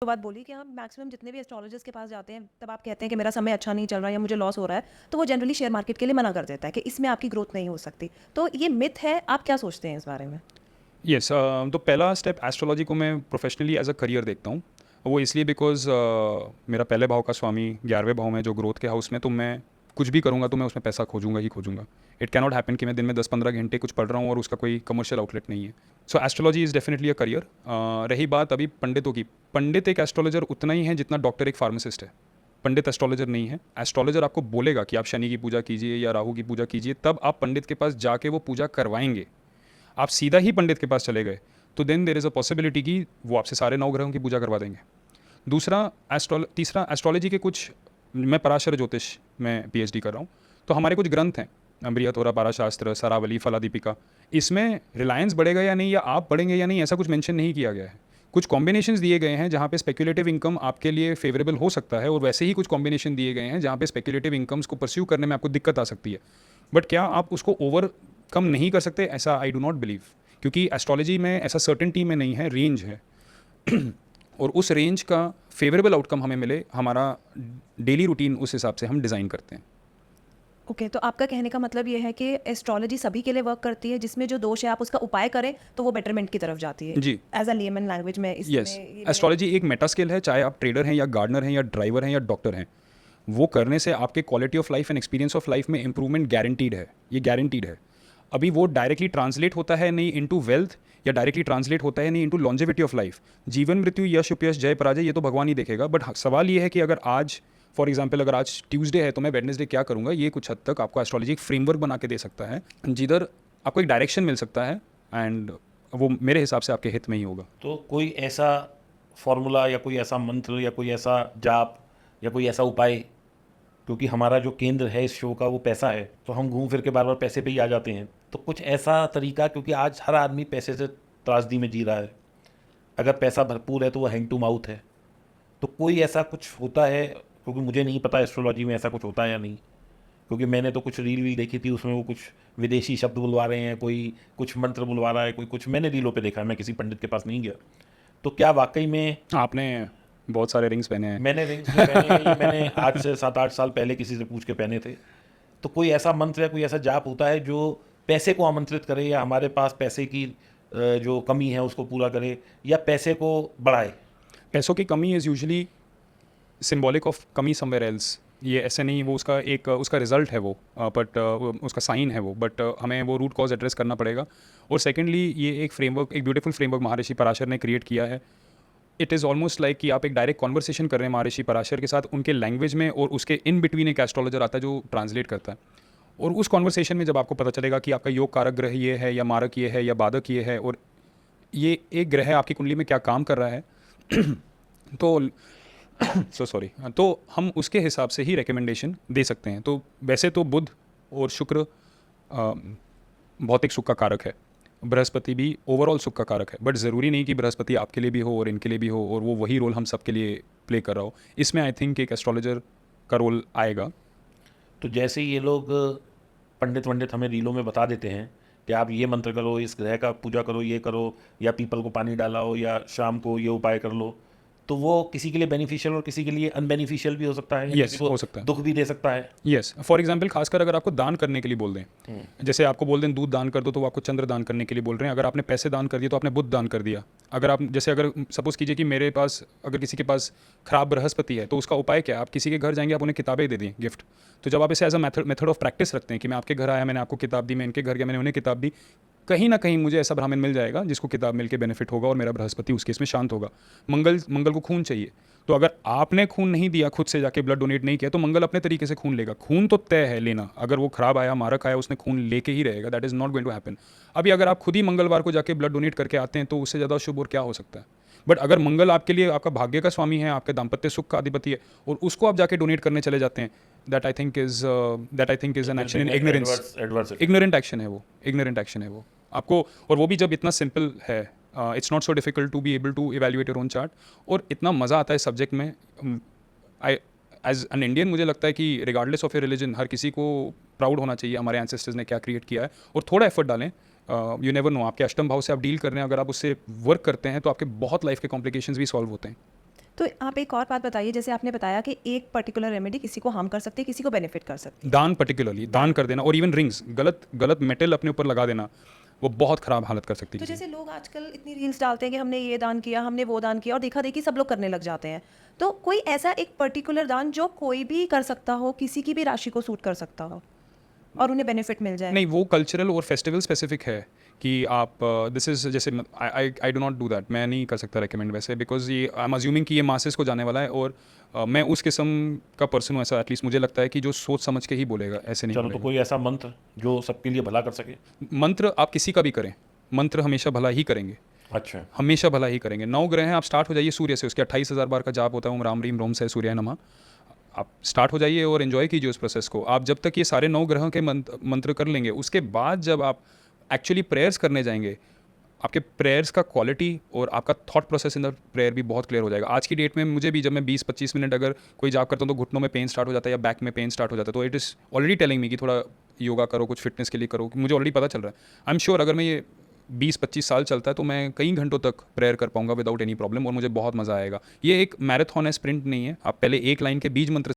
आपको बात बोली कि हम मैक्सिमम जितने भी एस्ट्रोलॉजर्स के पास जाते हैं, तब आप कहते हैं कि मेरा समय अच्छा नहीं चल रहा है या मुझे लॉस हो रहा है, तो वो जनरली शेयर मार्केट के लिए मना कर देता है कि इसमें आपकी ग्रोथ नहीं हो सकती। तो ये मिथ है, आप क्या सोचते हैं इस बारे में? यस, तो पहला स्टेप एस्ट्रोलॉजी को मैं प्रोफेशनली एज अ करियर देखता हूँ। वो इसलिए बिकॉज मेरा पहले भाव का स्वामी 11वें भाव में जो ग्रोथ के हाउस में, तो मैं कुछ भी करूँगा तो मैं उसमें पैसा खोजूंगा ही खोजूंगा। इट कैनॉट हैपन कि मैं दिन में 10-15 घंटे कुछ पढ़ रहा हूँ और उसका कोई कमर्शियल आउटलेट नहीं है। So astrology is definitely a career. रही बात अभी पंडितों की, पंडित एक एस्ट्रोलॉजर उतना ही है जितना डॉक्टर एक फार्मासिस्ट है। पंडित एस्ट्रोलॉजर नहीं है। एस्ट्रोलॉजर आपको बोलेगा कि आप शनि की पूजा कीजिए या राहु की पूजा कीजिए, तब आप पंडित के पास जाके वो पूजा करवाएंगे। आप सीधा ही पंडित के पास चले गए तो then there is a possibility कि वो आपसे सारे 9 ग्रहों की पूजा करवा देंगे। तीसरा एस्ट्रोलॉजी के कुछ, मैं पराशर ज्योतिष में पीएचडी कर रहा हूँ, तो हमारे कुछ ग्रंथ हैं, बृहत्थोरा, पाराशास्त्र, सरावली, फलादीपिका। इसमें रिलायंस बढ़ेगा या नहीं या आप बढ़ेंगे या नहीं ऐसा कुछ मेंशन नहीं किया गया है। कुछ कॉम्बिनेशंस दिए गए हैं जहाँ पे स्पेक्युलेटिव इनकम आपके लिए फेवरेबल हो सकता है, और वैसे ही कुछ कॉम्बिनेशन दिए गए हैं जहाँ पे स्पेक्युलेटिव इनकम्स को परस्यू करने में आपको दिक्कत आ सकती है। बट क्या आप उसको ओवरकम नहीं कर सकते? ऐसा आई डू नॉट बिलीव, क्योंकि एस्ट्रोलॉजी में ऐसा सर्टेनिटी में नहीं है, रेंज है। और उस रेंज का फेवरेबल आउटकम हमें मिले, हमारा डेली रूटीन उस हिसाब से हम डिज़ाइन करते हैं। ओके, तो आपका कहने का मतलब ये है कि एस्ट्रोलॉजी सभी के लिए वर्क करती है, जिसमें जो दोष है आप उसका उपाय करें तो वो बेटरमेंट की तरफ जाती है। जी, एज अ लेमन लैंग्वेज में इसमें यस। ये मेरा। एस्ट्रोलॉजी एक मेटा स्किल है, चाहे आप ट्रेडर हैं या गार्डनर हैं या ड्राइवर हैं या डॉक्टर हैं। वो करने से आपके quality of life and experience of life में इंप्रूवमेंट गारंटीड है, ये गारंटीड है। अभी वो डायरेक्टली ट्रांसलेट होता है नहीं इनटू वेल्थ, या डायरेक्टली ट्रांसलेट होता है नहीं इनटू लॉन्जेविटी ऑफ लाइफ। जीवन मृत्यु, यश उपयश, जय पराजय, ये तो भगवान ही देखेगा। बट सवाल ये है कि अगर आज, फॉर एग्जाम्पल, अगर आज ट्यूसडे है तो मैं वेडनेसडे क्या करूँगा, ये कुछ हद तक आपको एस्ट्रोलॉजी एक फ्रेमवर्क बना के दे सकता है, जिधर आपको एक डायरेक्शन मिल सकता है, एंड वो मेरे हिसाब से आपके हित में ही होगा। तो कोई ऐसा फॉर्मूला या कोई ऐसा मंत्र या कोई ऐसा जाप या कोई ऐसा उपाय, क्योंकि हमारा जो केंद्र है इस शो का वो पैसा है, तो हम घूम फिर के बार बार पैसे पे ही आ जाते हैं, तो कुछ ऐसा तरीका, क्योंकि आज हर आदमी पैसे से त्रासदी में जी रहा है। अगर पैसा भरपूर है तो वो हैंड टू माउथ है, तो कोई ऐसा कुछ होता है? क्योंकि मुझे नहीं पता एस्ट्रोलॉजी में ऐसा कुछ होता है या नहीं, क्योंकि मैंने तो कुछ रील वील देखी थी, उसमें वो कुछ विदेशी शब्द बुलवा रहे हैं, कोई कुछ मंत्र बुलवा रहा है, कोई कुछ, मैंने रीलों पे देखा है, मैं किसी पंडित के पास नहीं गया। तो क्या वाकई में? आपने बहुत सारे रिंग्स पहने हैं। मैंने रिंग्स में पहने हैं, ये मैंने आज से 7-8 साल पहले किसी से पूछ के पहने थे। तो कोई ऐसा मंत्र या कोई ऐसा जाप होता है जो पैसे को आमंत्रित करे, या हमारे पास पैसे की जो कमी है उसको पूरा करे, या पैसे को बढ़ाए? पैसों की कमी इज़ यूजुअली सिंबॉलिक ऑफ कमी समवेयर एल्स। ये ऐसे नहीं, वो उसका एक उसका रिजल्ट है वो, बट उसका साइन है वो, बट हमें वो रूट कॉज एड्रेस करना पड़ेगा। और सेकेंडली, ये एक फ्रेमवर्क, एक ब्यूटीफुल फ्रेमवर्क महर्षि पराशर ने क्रिएट किया है। इट इज़ ऑलमोस्ट लाइक कि आप एक डायरेक्ट कॉन्वर्सेशन कर रहे हैं महर्षि पराशर के साथ, उनके लैंग्वेज में, और उसके इन बिटवीन एक एस्ट्रोलॉजर आता है जो ट्रांसलेट करता है। और उस कॉन्वर्सेशन में जब आपको पता चलेगा कि आपका योग कारक ग्रह ये है, या मारक ये है, या बाधक ये है, और ये एक ग्रह आपकी कुंडली में क्या काम कर रहा है तो सॉरी, तो हम उसके हिसाब से ही रिकमेंडेशन दे सकते हैं। तो वैसे तो बुध और शुक्र भौतिक सुख का कारक है, बृहस्पति भी ओवरऑल सुख का कारक है, बट ज़रूरी नहीं कि बृहस्पति आपके लिए भी हो और इनके लिए भी हो, और वो वही रोल हम सबके लिए प्ले कर रहा हो। इसमें आई थिंक एक एस्ट्रोलॉजर का रोल आएगा। तो जैसे ये लोग पंडित वंडित हमें रीलों में बता देते हैं कि आप ये मंत्र करो, इस ग्रह का पूजा करो, ये करो, या पीपल को पानी डालाओ, या शाम को ये उपाय कर लो, तो वो किसी के लिए बेनिफिशियल और किसी के लिए अनबेनिफिशियल भी हो सकता है, या Yes, किसी को हो सकता है। दुख भी दे सकता है। यस, फॉर एग्जाम्पल, खासकर अगर आपको दान करने के लिए बोल दें, जैसे आपको बोल दें दूध दान कर दो, तो वो आपको चंद्र दान करने के लिए बोल रहे हैं। अगर आपने पैसे दान कर दिए तो आपने बुध दान कर दिया। अगर आप, जैसे अगर सपोज कीजिए कि मेरे पास, अगर किसी के पास खराब बृहस्पति है, तो उसका उपाय क्या है? आप किसी के घर जाएंगे, आप उन्हें किताबें दे दें गिफ्ट। तो जब आप इसे as a method of practice रखते हैं कि मैं आपके घर आया, मैंने आपको किताब दी, मैं इनके घर गया, मैंने उन्हें किताब दी, कहीं ना कहीं मुझे ऐसा ब्राह्मण मिल जाएगा जिसको किताब मिल के बेनिफिट होगा, और मेरा बृहस्पति उस केस में शांत होगा। मंगल को खून चाहिए, तो अगर आपने खून नहीं दिया, खुद से जाके ब्लड डोनेट नहीं किया, तो मंगल अपने तरीके से खून लेगा। खून तो तय है लेना, अगर वो खराब आया, मारक आया, उसने खून लेके ही रहेगा। That is not going to happen. अभी अगर आप खुद ही मंगलवार को जाके ब्लड डोनेट करके आते हैं, तो उससे ज़्यादा शुभ और क्या हो सकता है? बट अगर मंगल आपके लिए आपका भाग्य का स्वामी है, आपके दाम्पत्य सुख का अधिपति है, और उसको आप जाके डोनेट करने चले जाते हैं, that I think is an action in ignorance. Ignorant action है वो, इग्नोरेंट एक्शन है वो आपको। और वो भी जब इतना सिंपल है, it's not so difficult to be able to evaluate your own chart, और इतना मज़ा आता है सब्जेक्ट में। आई एज एन इंडियन, मुझे लगता है कि रिगार्डलेस ऑफ ए रिलीजन, हर किसी को प्राउड होना चाहिए हमारे एंसेस्टर्स ने क्या क्रिएट किया है, और थोड़ा एफर्ट डालें। यू नेवर नो, आपके अष्टम भाव से आप डील कर रहे हैं, अगर आप उससे वर्क करते हैं तो आपके बहुत लाइफ के कॉम्प्लिकेशंस भी सॉल्व होते हैं। तो आप एक और बात बताइए, जैसे आपने बताया कि एक पर्टिकुलर रेमेडी किसी को हार्म कर सकती है, किसी को बेनिफिट कर सकती है। दान पर्टिकुलरली दान कर देना, और इवन रिंग्स, गलत गलत मेटल अपने ऊपर लगा देना, वो बहुत ख़राब हालत कर सकती तो है किसी जैसे लोग आजकल इतनी रील्स डालते हैं कि हमने ये दान किया, हमने वो दान किया, और देखा देखी सब लोग करने लग जाते हैं। तो कोई ऐसा एक पर्टिकुलर दान जो कोई भी कर सकता हो, किसी की भी राशि को सूट कर सकता हो और उन्हें बेनिफिट मिल जाए। नहीं, वो कल्चरल और फेस्टिवल स्पेसिफिक है कि आप दिस इज़ जैसे I do not do that, मैं नहीं कर सकता रेकमेंड वैसे, बिकॉज ये आई एम अज्यूमिंग कि ये मासेस को जाने वाला है, और मैं उस किस्म का पर्सन हूँ, ऐसा एटलीस्ट मुझे लगता है कि जो सोच समझ के ही बोलेगा, ऐसे नहीं चलो, तो बोलेगा। कोई ऐसा मंत्र जो सबके लिए भला कर सके। मंत्र आप किसी का भी करें, मंत्र हमेशा भला ही करेंगे, अच्छा, हमेशा भला ही करेंगे। 9 ग्रह हैं, आप स्टार्ट हो जाइए सूर्य से, उसके 28,000 बार का जाप होता है, ओम राम रीम रोम से सूर्य नमः। आप स्टार्ट हो जाइए और एंजॉय कीजिए उस प्रोसेस को। आप जब तक ये सारे 9 ग्रहों के मंत्र कर लेंगे, उसके बाद जब आप एक्चुअली प्रेयर्स करने जाएंगे, आपके प्रेयर्स का क्वालिटी और आपका thought process in the prayer भी बहुत क्लियर हो जाएगा। आज की डेट में मुझे भी, जब मैं 20-25 मिनट अगर कोई जाप करता हूँ तो घुटनों में पेन स्टार्ट हो जाता है या बैक में पेन स्टार्ट हो जाता है, तो it is already telling me कि थोड़ा योगा करो, कुछ फिटनेस के लिए करो। मुझे ऑलरेडी पता चल रहा है। आई एम श्योर अगर मैं ये 20-25 साल चलता है तो मैं कई घंटों तक प्रेयर कर पाऊंगा विदाउट एनी प्रॉब्लम, और मुझे बहुत मज़ा आएगा। ये एक मैराथन है, स्प्रिंट नहीं है। आप पहले एक लाइन के बीज मंत्र